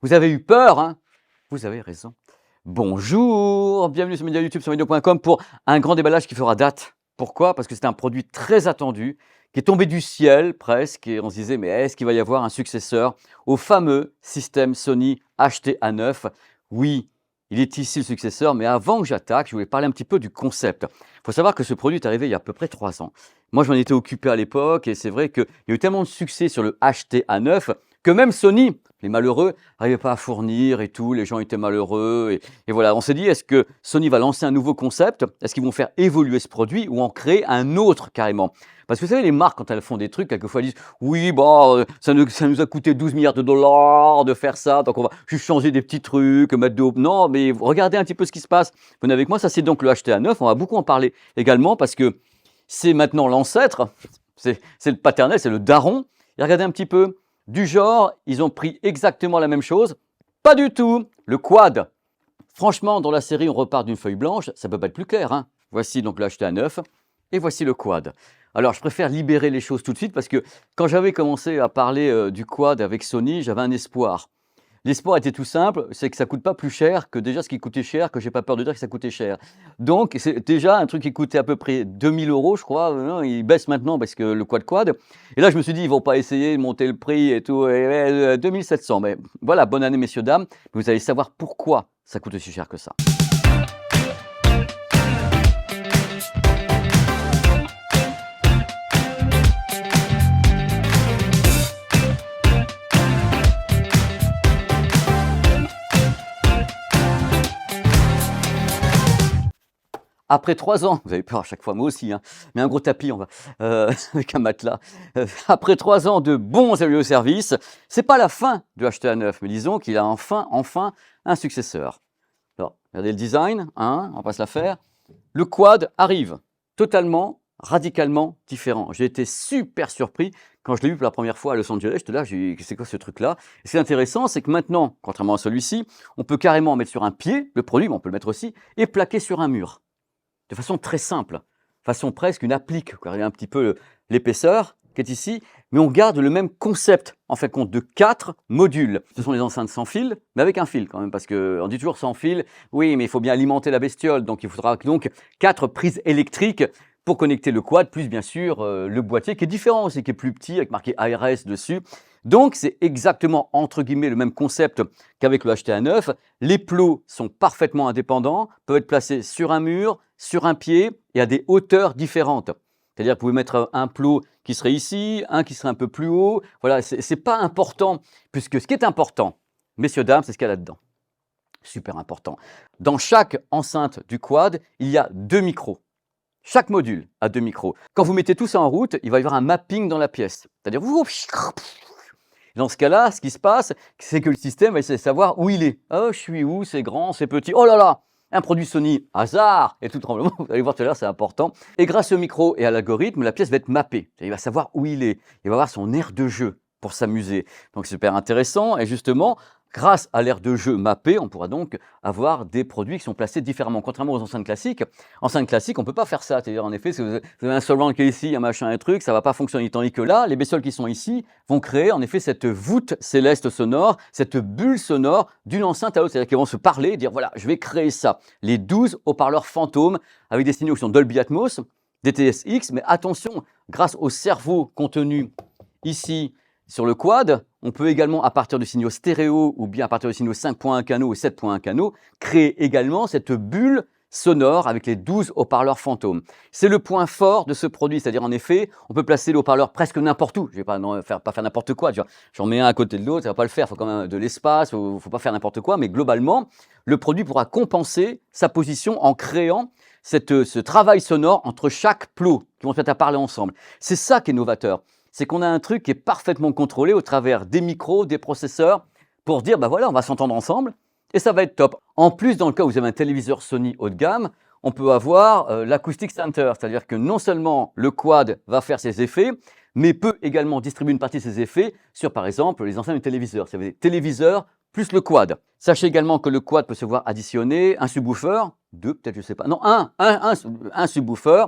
Vous avez eu peur, hein? Vous avez raison. Bonjour, bienvenue sur Média YouTube, sur medio.com pour un grand déballage qui fera date. Pourquoi? Parce que c'est un produit très attendu, qui est tombé du ciel presque, et on se disait, mais est-ce qu'il va y avoir un successeur au fameux système Sony HT-A9? Oui, il est ici le successeur, mais avant que j'attaque, je voulais parler un petit peu du concept. Il faut savoir que ce produit est arrivé il y a à peu près 3 ans. Moi, je m'en étais occupé à l'époque, et c'est vrai qu'il y a eu tellement de succès sur le HT-A9 que même Sony, les malheureux, n'arrivaient pas à fournir et tout, les gens étaient malheureux. Et voilà, on s'est dit, est-ce que Sony va lancer un nouveau concept? Est-ce qu'ils vont faire évoluer ce produit ou en créer un autre carrément? Parce que vous savez, les marques, quand elles font des trucs, quelquefois elles disent, oui, bon, ça nous a coûté 12 milliards de dollars de faire ça, donc on va juste changer des petits trucs, mettre de haut. Non, mais regardez un petit peu ce qui se passe. Venez avec moi, ça c'est donc le HT-A9, on va beaucoup en parler également parce que c'est maintenant l'ancêtre, c'est le paternel, c'est le daron. Et regardez un petit peu. Du genre, ils ont pris exactement la même chose. Pas du tout. Le quad. Franchement, dans la série, on repart d'une feuille blanche. Ça ne peut pas être plus clair. Hein. Voici donc le HT-A9 et voici le quad. Alors, je préfère libérer les choses tout de suite parce que quand j'avais commencé à parler du quad avec Sony, j'avais un espoir. L'espoir était tout simple, c'est que ça ne coûte pas plus cher que déjà ce qui coûtait cher, que j'ai pas peur de dire que ça coûtait cher. Donc, c'est déjà un truc qui coûtait à peu près 2000 €, je crois. Il baisse maintenant parce que le quad. Et là, je me suis dit, ils vont pas essayer de monter le prix et tout. 2700. Mais voilà, bonne année, messieurs, dames. Vous allez savoir pourquoi ça coûte aussi cher que ça. Après 3 ans, vous avez peur à chaque fois, moi aussi, hein, mais un gros tapis, on va, avec un matelas. Après 3 ans de bons sérieux services, c'est pas la fin du HT-A9, mais disons qu'il a enfin un successeur. Alors, regardez le design, hein, on va pas se la faire. Le quad arrive totalement, radicalement différent. J'ai été super surpris quand je l'ai vu pour la première fois à Los Angeles. J'étais là, j'ai dit, c'est quoi ce truc-là? Et ce qui est intéressant, c'est que maintenant, contrairement à celui-ci, on peut carrément mettre sur un pied le produit, mais on peut le mettre aussi, et plaquer sur un mur. De façon très simple, façon presque une applique. Regardez un petit peu l'épaisseur qui est ici, mais on garde le même concept, en fait, compte de 4 modules. Ce sont les enceintes sans fil, mais avec un fil quand même, parce qu'on dit toujours sans fil, oui, mais il faut bien alimenter la bestiole, donc il faudra donc 4 prises électriques pour connecter le quad, plus bien sûr le boîtier qui est différent aussi, qui est plus petit, avec marqué ARS dessus. Donc c'est exactement, entre guillemets, le même concept qu'avec le HT-A9. Les plots sont parfaitement indépendants, peuvent être placés sur un mur, sur un pied et à des hauteurs différentes. C'est-à-dire que vous pouvez mettre un plot qui serait ici, un qui serait un peu plus haut. Voilà, c'est pas important, puisque ce qui est important, messieurs, dames, c'est ce qu'il y a là-dedans. Super important. Dans chaque enceinte du quad, il y a 2 micros. Chaque module a 2 micros. Quand vous mettez tout ça en route, il va y avoir un mapping dans la pièce. C'est-à-dire, dans ce cas-là, ce qui se passe, c'est que le système va essayer de savoir où il est. Oh, je suis où? C'est grand, c'est petit. Oh là là! Un produit Sony, hasard et tout tremblement, vous allez voir tout à l'heure, c'est important. Et grâce au micro et à l'algorithme, la pièce va être mappée. Il va savoir où il est. Il va avoir son aire de jeu pour s'amuser. Donc, c'est super intéressant. Et justement, grâce à l'aire de jeu mappée, on pourra donc avoir des produits qui sont placés différemment. Contrairement aux enceintes classiques, on ne peut pas faire ça. C'est-à-dire, en effet, si vous avez un surround qui est ici, un machin, un truc, ça ne va pas fonctionner. Tandis que là, les bestioles qui sont ici vont créer en effet cette voûte céleste sonore, cette bulle sonore d'une enceinte à l'autre. C'est-à-dire qu'ils vont se parler et dire, voilà, je vais créer ça. Les 12 haut-parleurs fantômes avec des signaux qui sont Dolby Atmos, DTS-X, mais attention, grâce au cerveau contenu ici sur le quad, on peut également, à partir de signaux stéréo ou bien à partir de signaux 5.1 canaux et 7.1 canaux, créer également cette bulle sonore avec les 12 haut-parleurs fantômes. C'est le point fort de ce produit, c'est-à-dire en effet, on peut placer le haut-parleur presque n'importe où. Je ne vais pas faire n'importe quoi, j'en mets un à côté de l'autre, ça ne va pas le faire, il faut quand même de l'espace, il ne faut pas faire n'importe quoi, mais globalement, le produit pourra compenser sa position en créant ce travail sonore entre chaque plot qui vont se mettre à parler ensemble. C'est ça qui est novateur. C'est qu'on a un truc qui est parfaitement contrôlé au travers des micros, des processeurs, pour dire, bah voilà, on va s'entendre ensemble, et ça va être top. En plus, dans le cas où vous avez un téléviseur Sony haut de gamme, on peut avoir l'Acoustic Center, c'est-à-dire que non seulement le quad va faire ses effets, mais peut également distribuer une partie de ses effets sur, par exemple, les enceintes du téléviseur. C'est-à-dire des téléviseurs plus le quad. Sachez également que le quad peut se voir additionner un subwoofer, 2 peut-être, je ne sais pas, non, un subwoofer,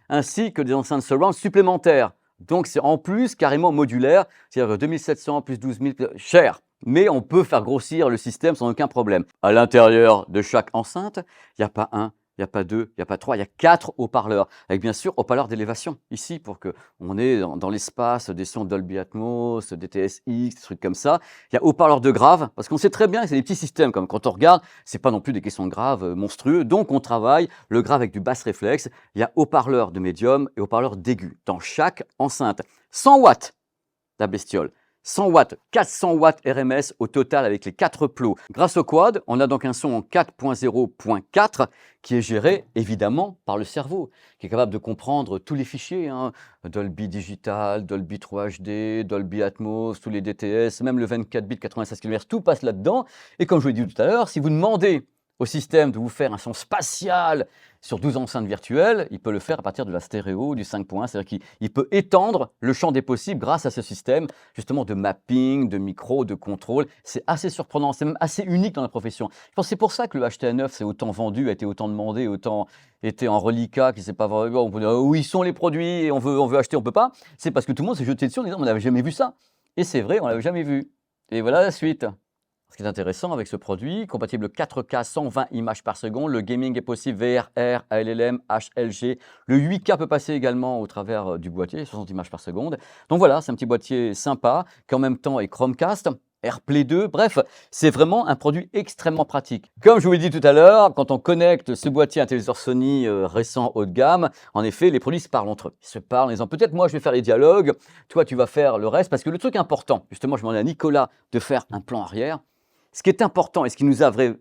ainsi que des enceintes surround supplémentaires. Donc, c'est en plus carrément modulaire, c'est-à-dire 2700 plus 12 000, cher. mais on peut faire grossir le système sans aucun problème. À l'intérieur de chaque enceinte, il n'y a pas un, il n'y a pas deux, il n'y a pas trois, il y a 4 haut-parleurs, avec bien sûr haut-parleurs d'élévation, ici, pour qu'on ait dans l'espace des sons Dolby Atmos, des TSX, des trucs comme ça. Il y a haut-parleurs de graves, parce qu'on sait très bien que c'est des petits systèmes, comme quand on regarde, c'est pas non plus des questions de graves monstrueux, donc on travaille le grave avec du basse réflexe. Il y a haut-parleurs de médium et haut-parleurs d'aigu dans chaque enceinte. 100 watts, la bestiole. 100 watts, 400 watts RMS au total avec les 4 plots. Grâce au quad, on a donc un son en 4.0.4 qui est géré évidemment par le cerveau, qui est capable de comprendre tous les fichiers, hein. Dolby Digital, Dolby 3 HD, Dolby Atmos, tous les DTS, même le 24 bits 96 kHz, tout passe là-dedans. Et comme je vous l'ai dit tout à l'heure, si vous demandez au système de vous faire un son spatial sur 12 enceintes virtuelles, il peut le faire à partir de la stéréo, du 5.1, c'est-à-dire qu'il peut étendre le champ des possibles grâce à ce système justement de mapping, de micro, de contrôle. C'est assez surprenant, c'est même assez unique dans la profession. Je pense que c'est pour ça que le HT9 s'est autant vendu, a été autant demandé, autant été en reliquat, qui ne sait pas vraiment, on peut dire où ils sont les produits et on veut acheter, on ne peut pas. C'est parce que tout le monde s'est jeté dessus en disant on n'avait jamais vu ça. Et c'est vrai, on ne l'avait jamais vu. Et voilà la suite. Ce qui est intéressant avec ce produit, compatible 4K 120 images par seconde, le gaming est possible VRR, ALLM, HLG, le 8K peut passer également au travers du boîtier, 60 images par seconde. Donc voilà, c'est un petit boîtier sympa, qui en même temps est Chromecast, AirPlay 2, bref, c'est vraiment un produit extrêmement pratique. Comme je vous l'ai dit tout à l'heure, quand on connecte ce boîtier à un téléviseur Sony récent haut de gamme, en effet, les produits se parlent entre eux. Ils se parlent en disant peut-être moi je vais faire les dialogues, toi tu vas faire le reste, parce que le truc important, justement je demandais à Nicolas de faire un plan arrière. Ce qui est important et ce qui nous avait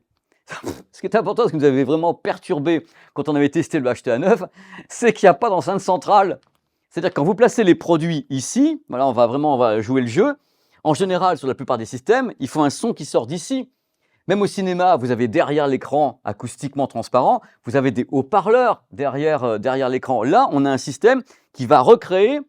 vraiment perturbé quand on avait testé le HTA9, c'est qu'il n'y a pas d'enceinte centrale. C'est-à-dire quand vous placez les produits ici, voilà, on va jouer le jeu. En général, sur la plupart des systèmes, il faut un son qui sort d'ici. Même au cinéma, vous avez derrière l'écran acoustiquement transparent, vous avez des haut-parleurs derrière l'écran. Là, on a un système qui va recréer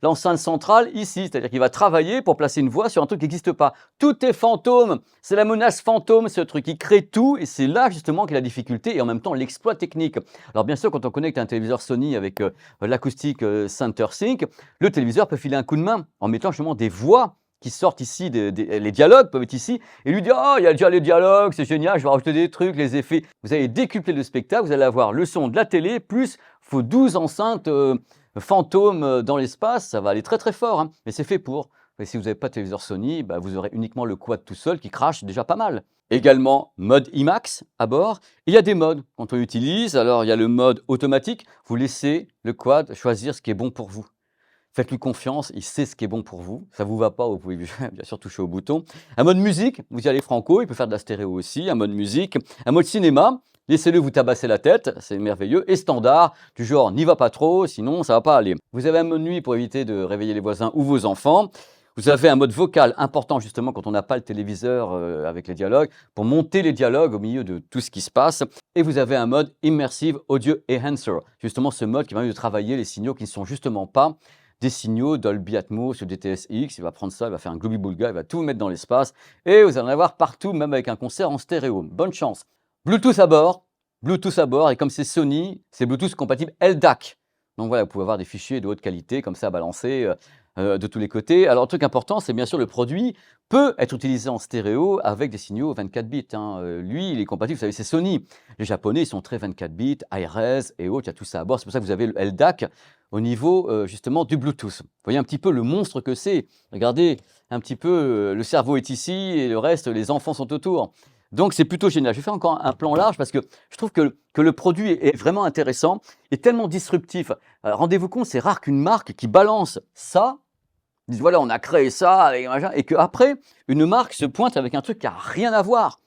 l'enceinte centrale ici, c'est-à-dire qu'il va travailler pour placer une voix sur un truc qui n'existe pas. Tout est fantôme, c'est la menace fantôme, ce truc, il crée tout, et c'est là justement qu'est la difficulté, et en même temps l'exploit technique. Alors bien sûr, quand on connecte un téléviseur Sony avec l'acoustique CenterSync, le téléviseur peut filer un coup de main en mettant justement des voix qui sortent ici, les dialogues peuvent être ici, et lui dire « Oh, il y a déjà les dialogues, c'est génial, je vais rajouter des trucs, les effets. » Vous allez décupler le spectacle, vous allez avoir le son de la télé, plus vos 12 enceintes fantômes dans l'espace, ça va aller très très fort, hein. Mais c'est fait pour. Et si vous n'avez pas de téléviseur Sony, bah, vous aurez uniquement le quad tout seul qui crache déjà pas mal. Également, mode IMAX à bord. Il y a des modes quand on l'utilise. Alors, il y a le mode automatique. Vous laissez le quad choisir ce qui est bon pour vous. Faites-lui confiance, il sait ce qui est bon pour vous. Ça ne vous va pas, vous pouvez bien sûr toucher au bouton. Un mode musique, vous y allez franco, il peut faire de la stéréo aussi. Un mode musique. Un mode cinéma, laissez-le vous tabasser la tête, c'est merveilleux. Et standard, du genre n'y va pas trop, sinon ça ne va pas aller. Vous avez un mode nuit pour éviter de réveiller les voisins ou vos enfants. Vous avez un mode vocal important justement quand on n'a pas le téléviseur avec les dialogues, pour monter les dialogues au milieu de tout ce qui se passe. Et vous avez un mode Immersive Audio Enhancer, justement ce mode qui va de travailler les signaux qui ne sont justement pas des signaux Dolby Atmos ou DTS:X. Il va prendre ça, il va faire un gloobie-boulga, il va tout mettre dans l'espace et vous allez en avoir partout, même avec un concert en stéréo. Bonne chance. Bluetooth à bord, et comme c'est Sony, c'est Bluetooth compatible LDAC. Donc voilà, vous pouvez avoir des fichiers de haute qualité comme ça balancés de tous les côtés. Alors le truc important, c'est bien sûr le produit peut être utilisé en stéréo avec des signaux 24 bits. Hein. Lui, il est compatible, vous savez, c'est Sony. Les Japonais, ils sont très 24 bits, iRes et autres, il y a tout ça à bord. C'est pour ça que vous avez le LDAC au niveau justement du Bluetooth. Vous voyez un petit peu le monstre que c'est. Regardez un petit peu, le cerveau est ici et le reste, les enfants sont autour. Donc c'est plutôt génial. Je vais faire encore un plan large parce que je trouve que le produit est vraiment intéressant et tellement disruptif. Rendez-vous compte, c'est rare qu'une marque qui balance ça, dise voilà, on a créé ça, avec machin, et qu'après, une marque se pointe avec un truc qui n'a rien à voir.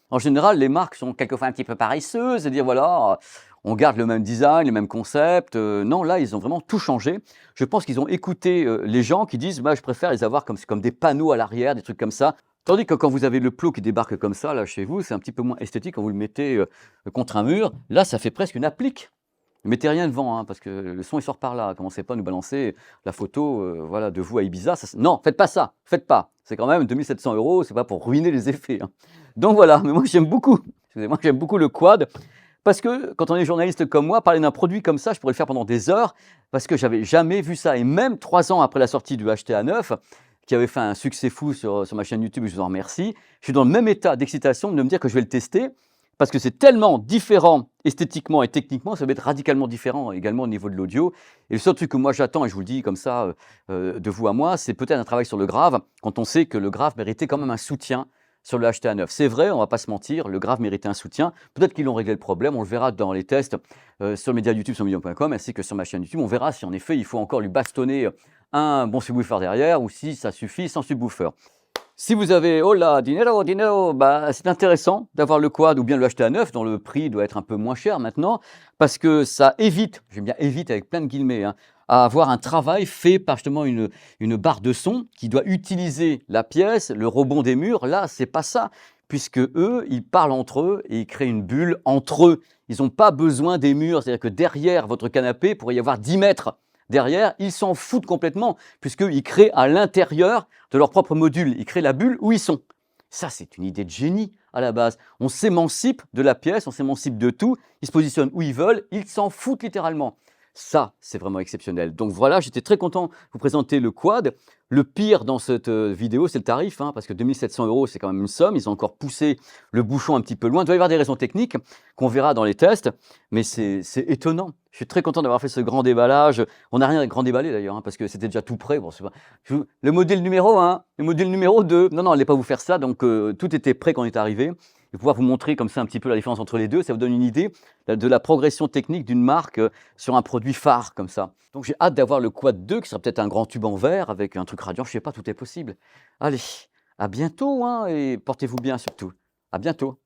En général, les marques sont quelquefois un petit peu paresseuses, c'est-à-dire voilà, on garde le même design, le même concept. Non, là, ils ont vraiment tout changé. Je pense qu'ils ont écouté les gens qui disent bah, je préfère les avoir comme des panneaux à l'arrière, des trucs comme ça. Tandis que quand vous avez le plot qui débarque comme ça, là, chez vous, c'est un petit peu moins esthétique quand vous le mettez contre un mur. Là, ça fait presque une applique. Ne mettez rien devant, hein, parce que le son, il sort par là. Commencez pas à nous balancer la photo voilà, de vous à Ibiza. Non, faites pas ça. Faites pas. C'est quand même 2 700 €. C'est pas pour ruiner les effets. Hein. Donc voilà, mais moi, j'aime beaucoup. Excusez-moi, j'aime beaucoup le quad. Parce que quand on est journaliste comme moi, parler d'un produit comme ça, je pourrais le faire pendant des heures, parce que j'avais jamais vu ça. Et même 3 ans après la sortie du HTA9, qui avait fait un succès fou sur ma chaîne YouTube, et je vous en remercie. Je suis dans le même état d'excitation de me dire que je vais le tester, parce que c'est tellement différent esthétiquement et techniquement, ça va être radicalement différent également au niveau de l'audio. Et le seul truc que moi j'attends, et je vous le dis comme ça de vous à moi, c'est peut-être un travail sur le grave, quand on sait que le grave méritait quand même un soutien sur le HTA9. C'est vrai, on ne va pas se mentir, le grave méritait un soutien. Peut-être qu'ils ont réglé le problème, on le verra dans les tests sur le média YouTube, sur medium.com, ainsi que sur ma chaîne YouTube. On verra si en effet il faut encore lui bastonner un bon subwoofer derrière, ou si ça suffit sans subwoofer. Si vous avez, oh là, dinero, bah, c'est intéressant d'avoir le quad ou bien le HTA9, dont le prix doit être un peu moins cher maintenant, parce que ça évite, j'aime bien évite avec plein de guillemets, hein, à avoir un travail fait par justement une barre de son qui doit utiliser la pièce, le rebond des murs. Là, c'est pas ça, puisque eux, ils parlent entre eux et ils créent une bulle entre eux. Ils n'ont pas besoin des murs, c'est-à-dire que derrière votre canapé, il pourrait y avoir 10 mètres. Derrière, ils s'en foutent complètement, puisqu'ils créent à l'intérieur de leur propre module. Ils créent la bulle où ils sont. Ça, c'est une idée de génie à la base. On s'émancipe de la pièce, on s'émancipe de tout. Ils se positionnent où ils veulent, ils s'en foutent littéralement. Ça, c'est vraiment exceptionnel. Donc voilà, j'étais très content de vous présenter le quad. Le pire dans cette vidéo, c'est le tarif, hein, parce que 2 700 €, c'est quand même une somme. Ils ont encore poussé le bouchon un petit peu loin. Il doit y avoir des raisons techniques qu'on verra dans les tests, mais c'est étonnant. Je suis très content d'avoir fait ce grand déballage. On n'a rien à grand déballer d'ailleurs, hein, parce que c'était déjà tout prêt. Bon, le modèle numéro 1, le modèle numéro 2. Non, on n'allait pas vous faire ça, donc tout était prêt quand on est arrivé. Et pouvoir vous montrer comme ça un petit peu la différence entre les deux, ça vous donne une idée de la progression technique d'une marque sur un produit phare comme ça. Donc j'ai hâte d'avoir le Quad 2, qui sera peut-être un grand tube en verre avec un truc radiant, je sais pas, tout est possible. Allez, à bientôt, hein, et portez-vous bien surtout. À bientôt.